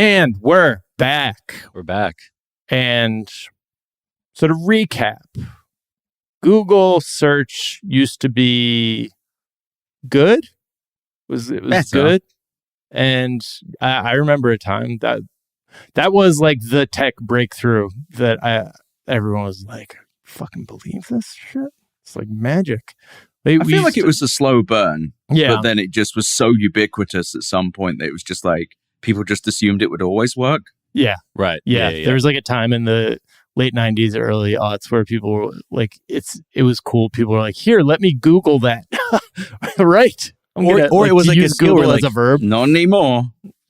And we're back. We're back. And sort of recap. Google search used to be good. It was good. And I remember a time that was like the tech breakthrough that everyone was like, fucking believe this shit? It's like magic. I feel like it was a slow burn. Yeah. But then it just was so ubiquitous at some point that it was just like, people just assumed it would always work. Yeah. Right. Yeah. There was like a time in the late 90s, early aughts where people were like, it was cool. People were like, here, let me Google that. Right. Or it was like a skill Google where, as a verb. Not anymore.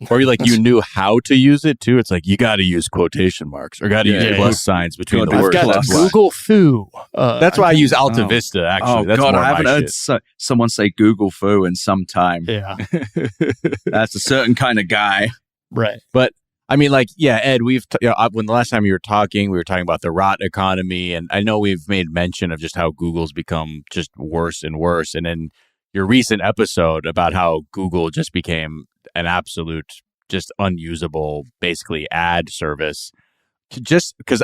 Or you knew how to use it too. It's like you got to use quotation marks or got to use plus signs between the words. I've got Google foo. That's why I use Alta Vista. Actually, that's God, more I haven't heard someone say Google foo in some time. Yeah, that's a certain kind of guy, right? But I mean, Ed, when the last time you were talking, we were talking about the rot economy, and I know we've made mention of just how Google's become just worse and worse, and then your recent episode about how Google just became an absolute, just unusable, basically ad service. Just because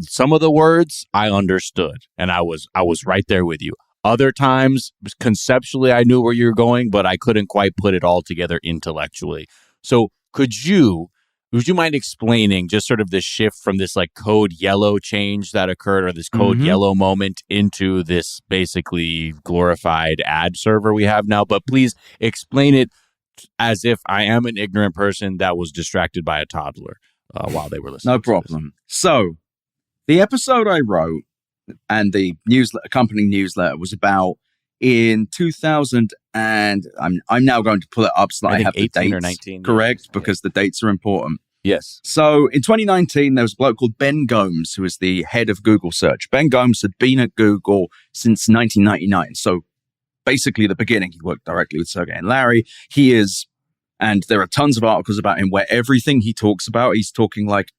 some of the words I understood, and I was right there with you. Other times, conceptually, I knew where you were going, but I couldn't quite put it all together intellectually. So, would you mind explaining just sort of the shift from this like code yellow change that occurred, or this code yellow moment, into this basically glorified ad server we have now? But please explain it as if I am an ignorant person that was distracted by a toddler while they were listening. No problem. So, the episode I wrote and the accompanying newsletter was about in 2000, and I'm now going to pull it up so that I have the 18 dates or 19, correct, because the dates are important. Yes. So in 2019, there was a bloke called Ben Gomes, who was the head of Google search. Ben Gomes had been at Google since 1999. So basically the beginning. He worked directly with Sergey and Larry. And there are tons of articles about him where everything he talks about, he's talking like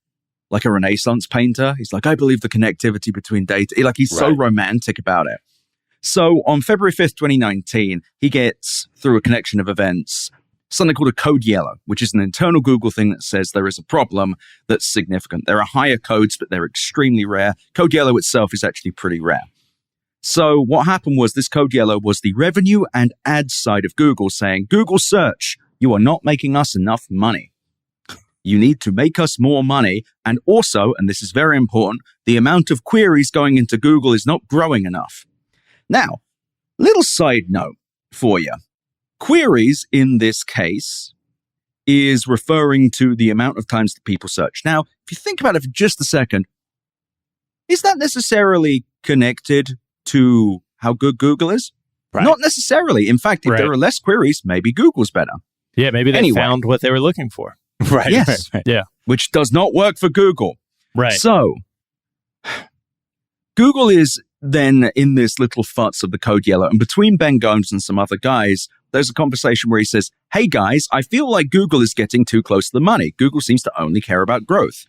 a Renaissance painter. He's like, I believe the connectivity between data. He's so romantic about it. So on February 5th, 2019, he gets, through a connection of events, something called a code yellow, which is an internal Google thing that says there is a problem that's significant. There are higher codes, but they're extremely rare. Code yellow itself is actually pretty rare. So what happened was this code yellow was the revenue and ads side of Google saying, Google search, you are not making us enough money. You need to make us more money. And also, and this is very important, the amount of queries going into Google is not growing enough. Now, little side note for you. Queries in this case is referring to the amount of times that people search. Now, if you think about it for just a second, is that necessarily connected to how good Google is? Right. Not necessarily. In fact, if there are less queries, maybe Google's better. Yeah, maybe they found what they were looking for. Right. Yes. Right. Yeah. Which does not work for Google. Right. So, Google is then in this little futz of the code yellow. And between Ben Gomes and some other guys, there's a conversation where he says, hey guys, I feel like Google is getting too close to the money. Google seems to only care about growth.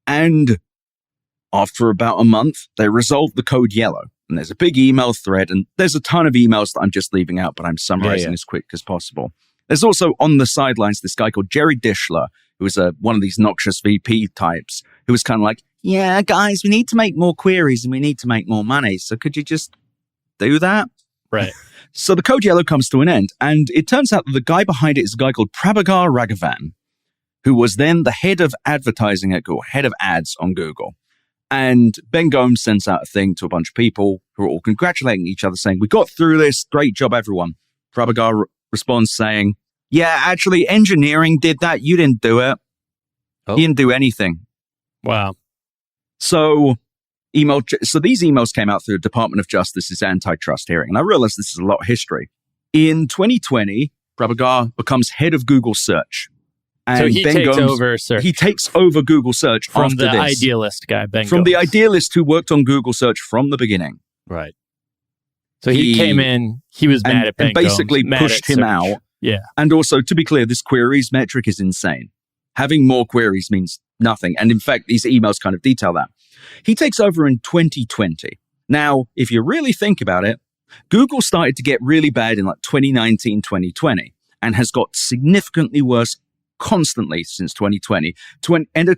And after about a month, they resolved the code yellow. And there's a big email thread, and there's a ton of emails that I'm just leaving out, but I'm summarizing as quick as possible. There's also on the sidelines this guy called Jerry Dishler, who was one of these noxious VP types, who was kind of like, yeah, guys, we need to make more queries and we need to make more money. So could you just do that? Right. So the code yellow comes to an end. And it turns out that the guy behind it is a guy called Prabhakar Raghavan, who was then the head of advertising at Google, head of ads on Google. And Ben Gomes sends out a thing to a bunch of people who are all congratulating each other, saying, we got through this. Great job, everyone. Prabhakar responds saying, yeah, actually, engineering did that. You didn't do it. You didn't do anything. Wow. So these emails came out through the Department of Justice's antitrust hearing. And I realized this is a lot of history. In 2020, Prabhakar becomes head of Google Search. And so he takes over search. He takes over Google Search from after the this. idealist guy, Ben From Gomes. the idealist who worked on Google Search from the beginning. Right. So he came in, he was mad at Ben and basically Gomes, pushed him out. Yeah. And also, to be clear, this queries metric is insane. Having more queries means nothing. And in fact, these emails kind of detail that. He takes over in 2020. Now, if you really think about it, Google started to get really bad in like 2019, 2020, and has got significantly worse constantly since 2020. End of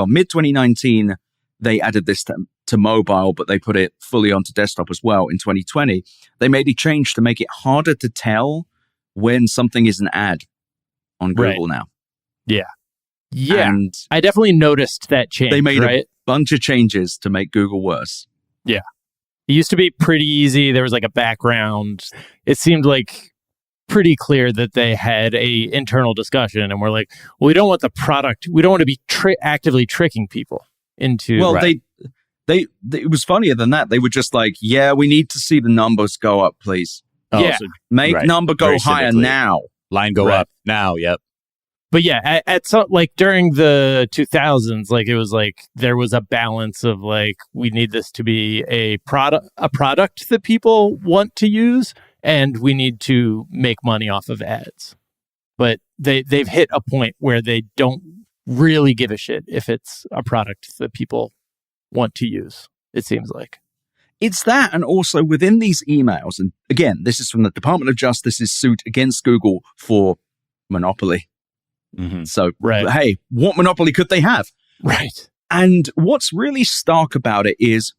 mid 2019, they added this to mobile, but they put it fully onto desktop as well in 2020. They made a change to make it harder to tell when something is an ad on Google now. Yeah. Yeah. And I definitely noticed that change. they made a bunch of changes to make Google worse. Yeah. It used to be pretty easy. There was like a background. It seemed like pretty clear that they had a internal discussion and we're like, well, we don't want the product. We don't want to be actively tricking people into. Well, they it was funnier than that. They were just like, yeah, we need to see the numbers go up, please. Yeah. So, Make number go Very higher civically. now. line go up now. Yep. But yeah, at some, like during the 2000s, like it was like there was a balance of like we need this to be a product that people want to use, and we need to make money off of ads. But they've hit a point where they don't really give a shit if it's a product that people want to use. It seems like it's that, and also within these emails, and again, this is from the Department of Justice's suit against Google for monopoly. Mm-hmm. So, hey, what monopoly could they have? Right. And what's really stark about it is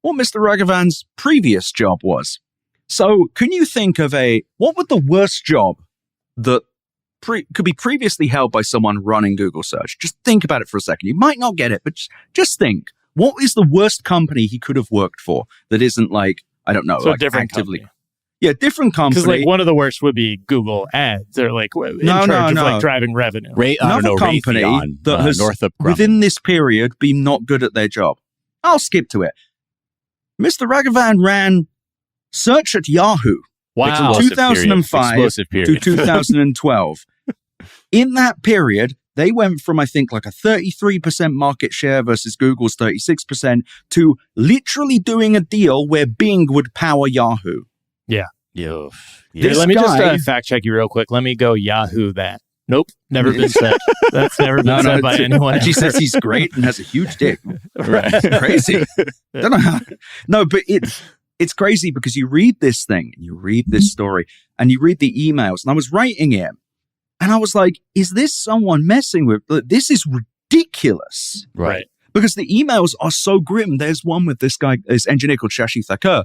what Mr. Raghavan's previous job was. So, can you think of what would the worst job that could be previously held by someone running Google search? Just think about it for a second. You might not get it, but just think. What is the worst company he could have worked for that isn't like, I don't know, so like different actively... company. Yeah, different company. Because like one of the worst would be Google Ads. They're like in charge of like driving revenue. Another company that has within this period been not good at their job. I'll skip to it. Mr. Raghavan ran search at Yahoo. Wow. 2005 to 2012. In that period, they went from, I think, like a 33% market share versus Google's 36% to literally doing a deal where Bing would power Yahoo. Yeah. Yeah. Let me just fact check you real quick. Let me go Yahoo that. Nope. Never been said. That's never been said by anyone. She says he's great and has a huge dick. Right. It's crazy. Don't know how. No, but it's crazy because you read this thing, and you read this story, and you read the emails, and I was writing it, and I was like, is this someone messing with? This is ridiculous. Right. Because the emails are so grim. There's one with this guy, this engineer called Shashi Thakur,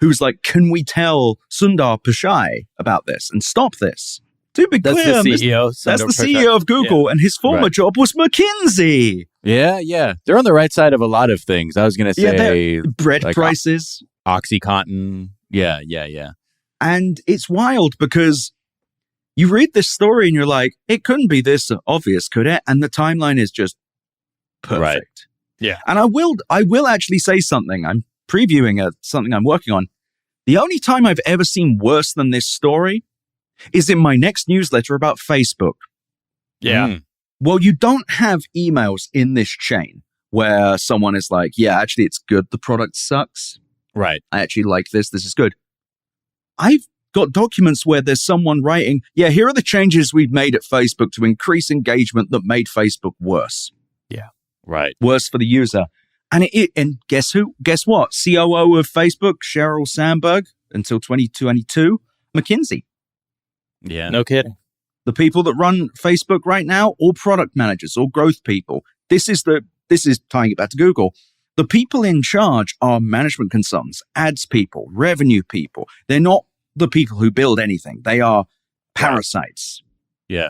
who's like, can we tell Sundar Pichai about this and stop this? To be clear, that's the CEO. That's the CEO of Google, and his former job was McKinsey. Yeah. They're on the right side of a lot of things. I was going to say bread like prices. OxyContin. Yeah. And it's wild because you read this story and you're like, it couldn't be this obvious, could it? And the timeline is just perfect. Right. Yeah. And I will actually say something. I'm previewing something I'm working on. The only time I've ever seen worse than this story is in my next newsletter about Facebook. Yeah. Well, you don't have emails in this chain where someone is like, yeah, actually, it's good. The product sucks. Right. I actually like this. This is good. I've got documents where there's someone writing, yeah, here are the changes we've made at Facebook to increase engagement that made Facebook worse. Yeah. Right. Worse for the user. And guess who? Guess what? COO of Facebook, Sheryl Sandberg, until 2022, McKinsey. Yeah. No kidding. The people that run Facebook right now, all product managers, all growth people. This is tying it back to Google. The people in charge are management consultants, ads people, revenue people. They're not the people who build anything. They are parasites. Yeah.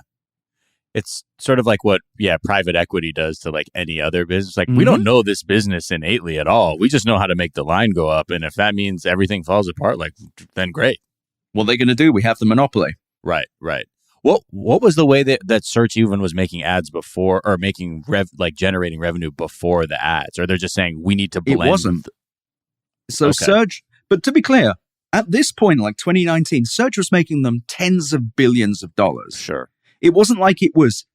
It's sort of like what, private equity does to like any other business. Like, we don't know this business innately at all. We just know how to make the line go up. And if that means everything falls apart, like, then great. What are they going to do? We have the monopoly. Right. What was the way that search even was making ads before, or making generating revenue before the ads? Or they're just saying we need to blend? It wasn't. So Search, but to be clear, at this point, like 2019, Search was making them tens of billions of dollars. Sure. It wasn't like it was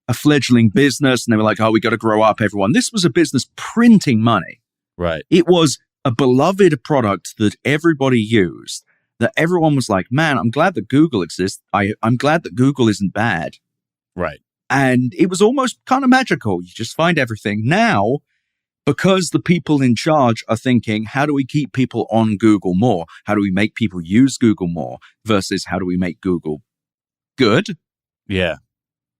a fledgling business and they were like, oh, we got to grow up, everyone. This was a business printing money. Right. It was a beloved product that everybody used, that everyone was like, man, I'm glad that Google exists. I'm glad that Google isn't bad. Right. And it was almost kind of magical. You just find everything. Now, because the people in charge are thinking, how do we keep people on Google more? How do we make people use Google more? Versus how do we make Google good? Yeah.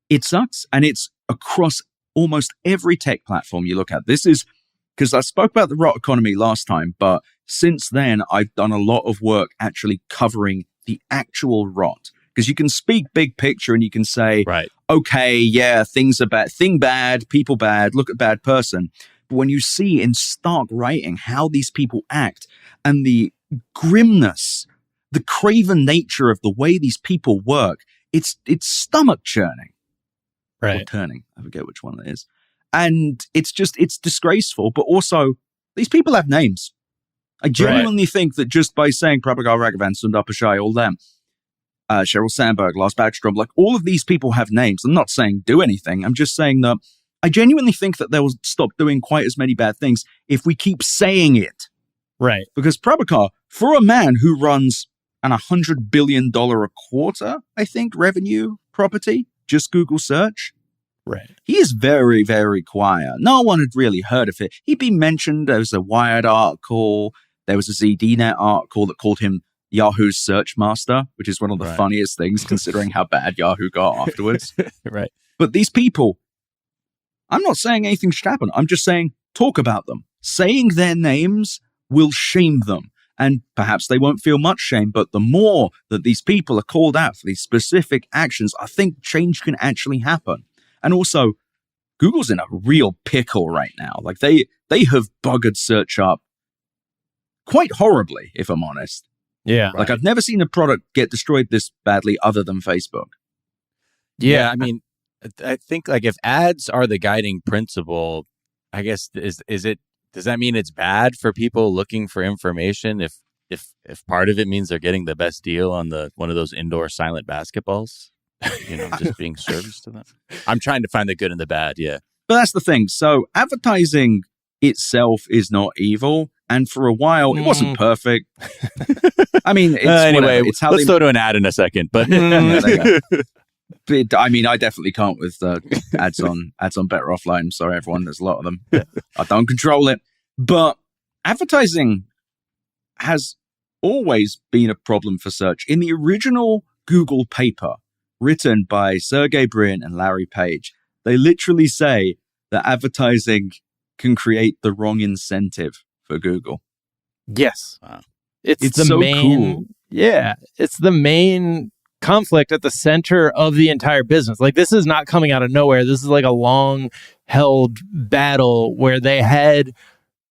It sucks. And it's across almost every tech platform you look at. This is because I spoke about the rot economy last time, but since then, I've done a lot of work actually covering the actual rot. Because you can speak big picture and you can say, Right. okay, yeah, things are bad, thing bad, people bad, look at bad person. But when you see in stark writing how these people act and the grimness, the craven nature of the way these people work, it's stomach churning. Right. Or turning. I forget which one it is. And it's disgraceful, but also these people have names. I genuinely think that just by saying Prabhakar Raghavan, Sundar Pichai, all them, Sheryl Sandberg, Lars Backstrom, like all of these people have names. I'm not saying do anything. I'm just saying that I genuinely think that they will stop doing quite as many bad things if we keep saying it. Right. Because Prabhakar, for a man who runs an $100 billion a quarter, I think, revenue property, just Google search. Right. He is very, very quiet. No one had really heard of it. He'd been mentioned. There was a Wired article. There was a ZDNet article that called him Yahoo's search master, which is one of the funniest things considering how bad Yahoo got afterwards. Right. But these people, I'm not saying anything should happen. I'm just saying talk about them. Saying their names will shame them. And perhaps they won't feel much shame, but the more that these people are called out for these specific actions, I think change can actually happen. And also, Google's in a real pickle right now. Like they have buggered search up quite horribly, if I'm honest. Yeah. Like I've never seen a product get destroyed this badly other than Facebook. Yeah, I mean, I think like if ads are the guiding principle, I guess is it, does that mean it's bad for people looking for information if part of it means they're getting the best deal on one of those indoor silent basketballs? Just being service to them. I'm trying to find the good and the bad, yeah. But that's the thing. So advertising itself is not evil. And for a while, it wasn't perfect. I mean, it's anyway, it's how let's throw to an ad in a second. But I mean, I definitely can't with ads on Better Offline. I'm sorry, everyone. There's a lot of them. I don't control it. But advertising has always been a problem for search. In the original Google paper written by Sergey Brin and Larry Page, they literally say that advertising can create the wrong incentive for Google. Yes. Wow. It's the so main, cool. Yeah. It's the main conflict at the center of the entire business. Like this is not coming out of nowhere. This is like a long held battle where they had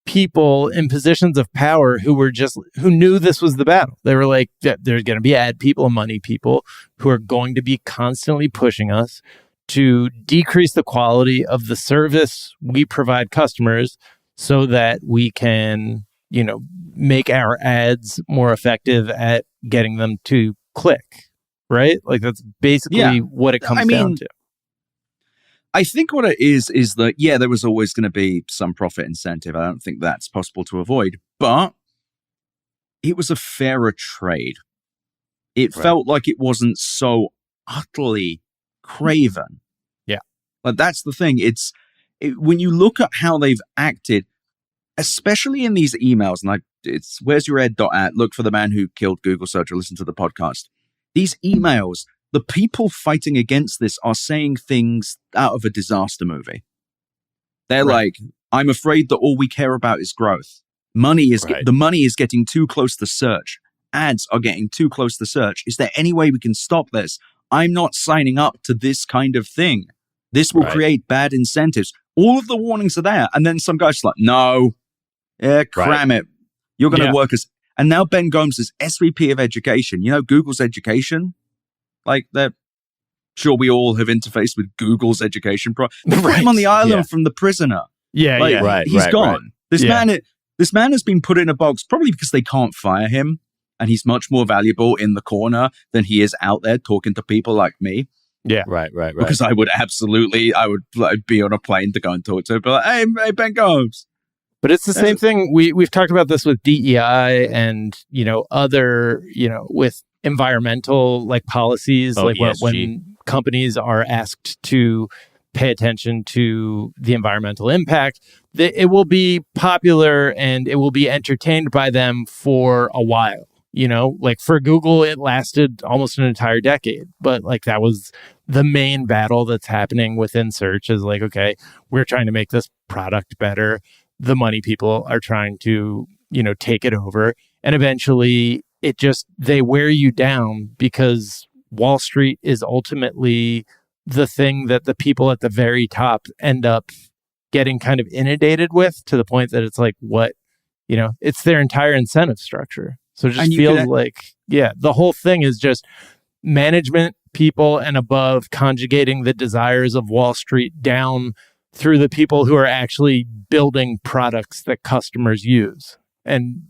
people in positions of power who knew this was the battle. They were like, there's going to be ad people and money people who are going to be constantly pushing us to decrease the quality of the service we provide customers so that we can, make our ads more effective at getting them to click, right? Like that's basically what it comes down to. I think what it is that, there was always going to be some profit incentive. I don't think that's possible to avoid, but it was a fairer trade. It felt like it wasn't so utterly craven. Yeah. Like that's the thing. When you look at how they've acted, especially in these emails, and it's where's your ed.at, look for the man who killed Google search or listen to the podcast. These emails, the people fighting against this are saying things out of a disaster movie. They're like, I'm afraid that all we care about is growth. The money is getting too close to search. Ads are getting too close to search. Is there any way we can stop this? I'm not signing up to this kind of thing. This will create bad incentives. All of the warnings are there. And then some guy's like, no, cram it. You're going to work as... And now Ben Gomes is SVP of education. Google's education? Like, they're sure we all have interfaced with Google's education. They put him on the island from The Prisoner. He's gone. This man has been put in a box probably because they can't fire him. And he's much more valuable in the corner than he is out there talking to people like me. Yeah. Right. Because I would be on a plane to go and talk to him. But hey, Ben Gomes. But it's the same thing. We've talked about this with DEI and, other, with environmental policies, when companies are asked to pay attention to the environmental impact, it will be popular and it will be entertained by them for a while. Like for Google, it lasted almost an entire decade, but like that was the main battle that's happening within search is like, okay, we're trying to make this product better. The money people are trying to, take it over. And eventually they wear you down because Wall Street is ultimately the thing that the people at the very top end up getting kind of inundated with, to the point that it's like, it's their entire incentive structure. So it just feels like, the whole thing is just management people and above conjugating the desires of Wall Street down through the people who are actually building products that customers use. And,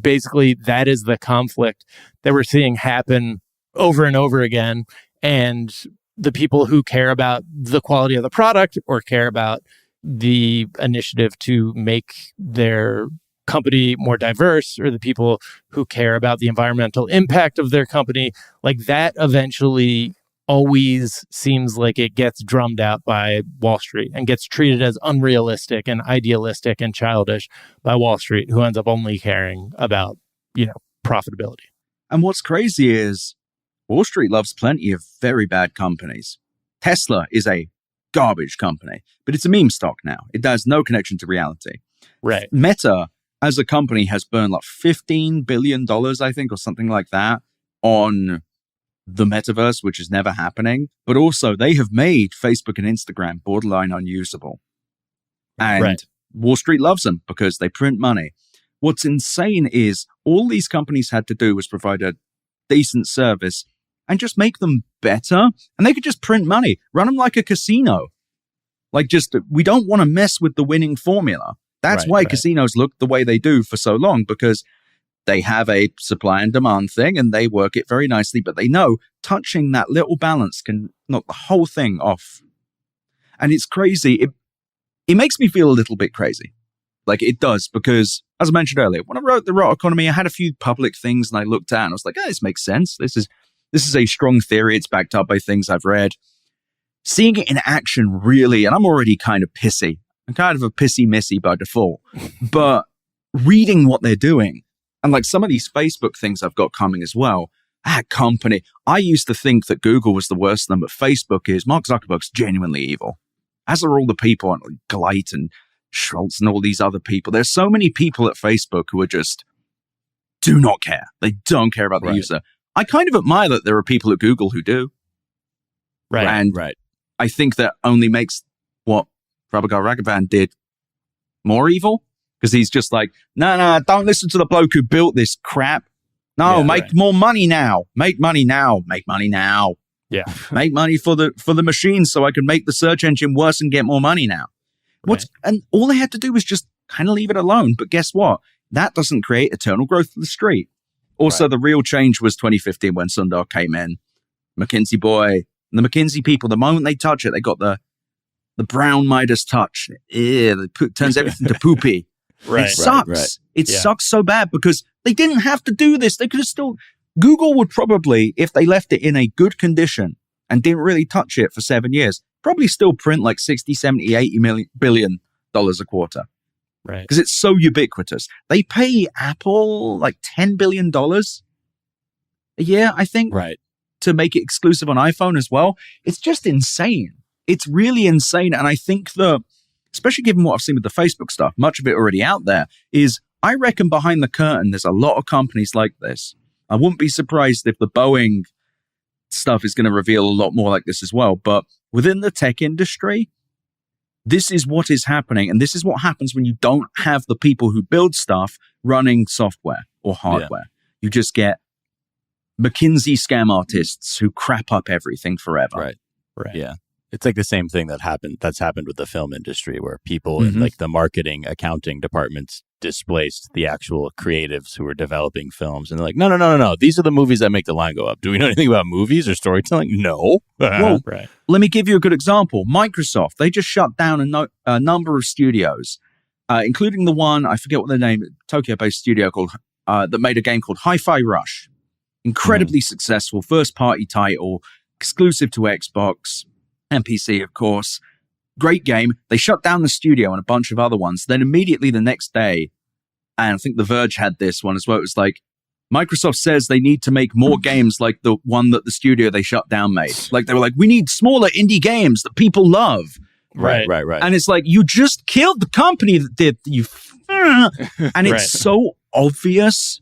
basically that is the conflict that we're seeing happen over and over again. And the people who care about the quality of the product or care about the initiative to make their company more diverse, or the people who care about the environmental impact of their company, like that eventually always seems like it gets drummed out by Wall Street and gets treated as unrealistic and idealistic and childish by Wall Street, who ends up only caring about, profitability. And what's crazy is Wall Street loves plenty of very bad companies. Tesla is a garbage company, but it's a meme stock now. It has no connection to reality. Right. Meta as a company has burned like $15 billion, I think, or something like that on the metaverse, which is never happening. But also they have made Facebook and Instagram borderline unusable. And Wall Street loves them because they print money. What's insane is all these companies had to do was provide a decent service and just make them better. And they could just print money, run them like a casino. We don't want to mess with the winning formula. That's why casinos look the way they do for so long, because they have a supply and demand thing and they work it very nicely, but they know touching that little balance can knock the whole thing off. And it's crazy. It makes me feel a little bit crazy. Like it does, because as I mentioned earlier, when I wrote The Rot Economy, I had a few public things and I looked at and I was like, this makes sense. This is a strong theory. It's backed up by things I've read. Seeing it in action really, and I'm already kind of pissy. I'm kind of a pissy missy by default, but reading what they're doing and like some of these Facebook things I've got coming as well. That company, I used to think that Google was the worst of them, but Facebook is. Mark Zuckerberg's genuinely evil, as are all the people on Gleit and Schultz and all these other people. There's so many people at Facebook who are just do not care. They don't care about the user. I kind of admire that there are people at Google who do. Right. And I think that only makes what Prabhakar Raghavan did more evil, because he's just like, no, don't listen to the bloke who built this crap. No, make more money now. Make money now. Make money now. Yeah. Make money for the machine so I can make the search engine worse and get more money now. And all they had to do was just kind of leave it alone. But guess what? That doesn't create eternal growth for the street. Also, the real change was 2015 when Sundar came in. McKinsey boy. And the McKinsey people, the moment they touch it, they got the brown Midas touch. Turns everything to poopy. It sucks. It sucks so bad because they didn't have to do this. They could have still... Google would probably, if they left it in a good condition and didn't really touch it for 7 years, probably still print like 60, 70, 80 billion dollars a quarter. Right. Because it's so ubiquitous. They pay Apple like $10 billion a year, I think. Right. To make it exclusive on iPhone as well. It's just insane. It's really insane. And I think that, especially given what I've seen with the Facebook stuff, much of it already out there, is I reckon behind the curtain, there's a lot of companies like this. I wouldn't be surprised if the Boeing stuff is going to reveal a lot more like this as well. But within the tech industry, this is what is happening. And this is what happens when you don't have the people who build stuff running software or hardware. Yeah. You just get McKinsey scam artists who crap up everything forever. Right. Yeah. It's like the same thing that's happened with the film industry, where people in like the marketing, accounting departments displaced the actual creatives who were developing films. And they're like, no. These are the movies that make the line go up. Do we know anything about movies or storytelling? No. Well, let me give you a good example. Microsoft, they just shut down a number of studios, including the one, I forget what the name, Tokyo-based studio called, that made a game called Hi-Fi Rush. Incredibly successful, first-party title, exclusive to Xbox and PC, of course. Great game. They shut down the studio and a bunch of other ones. Then immediately the next day, and I think The Verge had this one as well, it was like, Microsoft says they need to make more games like the one that the studio they shut down made. Like they were like, we need smaller indie games that people love. Right. And it's like, you just killed the company that did you. And it's so obvious.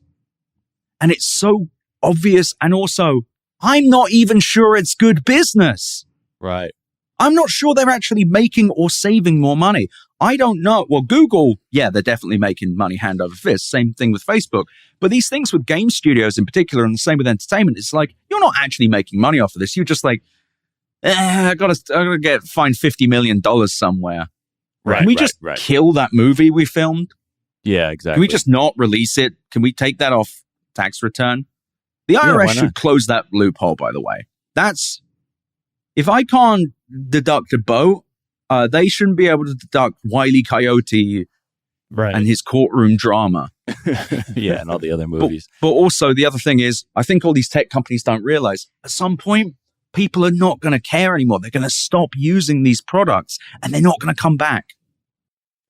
And it's so obvious. And also, I'm not even sure it's good business. Right. I'm not sure they're actually making or saving more money. I don't know. Well, Google, yeah, they're definitely making money hand over fist. Same thing with Facebook. But these things with game studios in particular, and the same with entertainment, it's like, you're not actually making money off of this. You're just like, I gotta find $50 million somewhere. Right. Can we just kill that movie we filmed? Yeah, exactly. Can we just not release it? Can we take that off tax return? The IRS should close that loophole, by the way. If I can't deduct a boat, they shouldn't be able to deduct Wile E. Coyote and his courtroom drama. Yeah, and all the other movies. But also, the other thing is, I think all these tech companies don't realize, at some point, people are not going to care anymore. They're going to stop using these products, and they're not going to come back.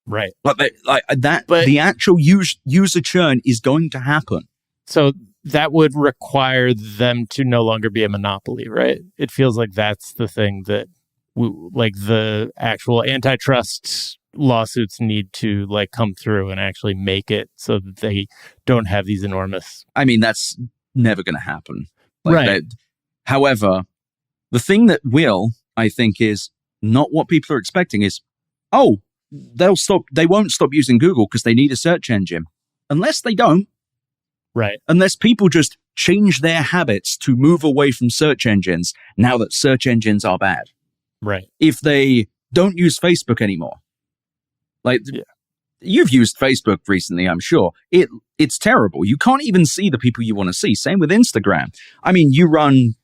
Right. But the actual user churn is going to happen. So that would require them to no longer be a monopoly, right? It feels like that's the thing that like the actual antitrust lawsuits need to like come through and actually make it so that they don't have these enormous. I mean, that's never going to happen. Right. However, the thing that will, I think, is not what people are expecting is, they won't stop using Google because they need a search engine. Unless they don't. Right. Unless people just change their habits to move away from search engines now that search engines are bad. Right. If they don't use Facebook anymore. You've used Facebook recently, I'm sure. It's terrible. You can't even see the people you want to see. Same with Instagram. I mean, you run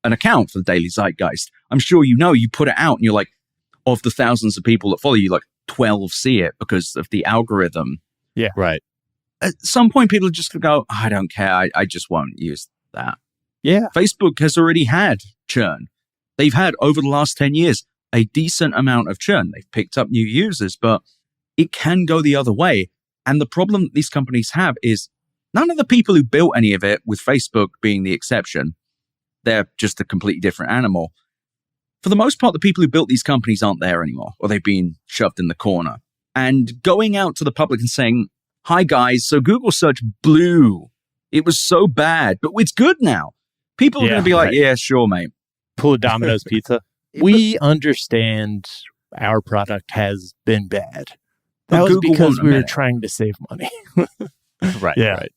an account for the Daily Zeitgeist. I'm sure you put it out and you're like, of the thousands of people that follow you, like 12 see it because of the algorithm. Yeah. Right. At some point, people are just going to go, I don't care. I just won't use that. Yeah. Facebook has already had churn. They've had, over the last 10 years, a decent amount of churn. They've picked up new users, but it can go the other way. And the problem that these companies have is none of the people who built any of it, with Facebook being the exception, they're just a completely different animal. For the most part, the people who built these companies aren't there anymore, or they've been shoved in the corner. And going out to the public and saying, hi guys, so Google search blew. It was so bad, but it's good now. People are going to be like, yeah, sure, mate. Pull a Domino's pizza. We understand our product has been bad. That was Google because we were trying to save money. Right.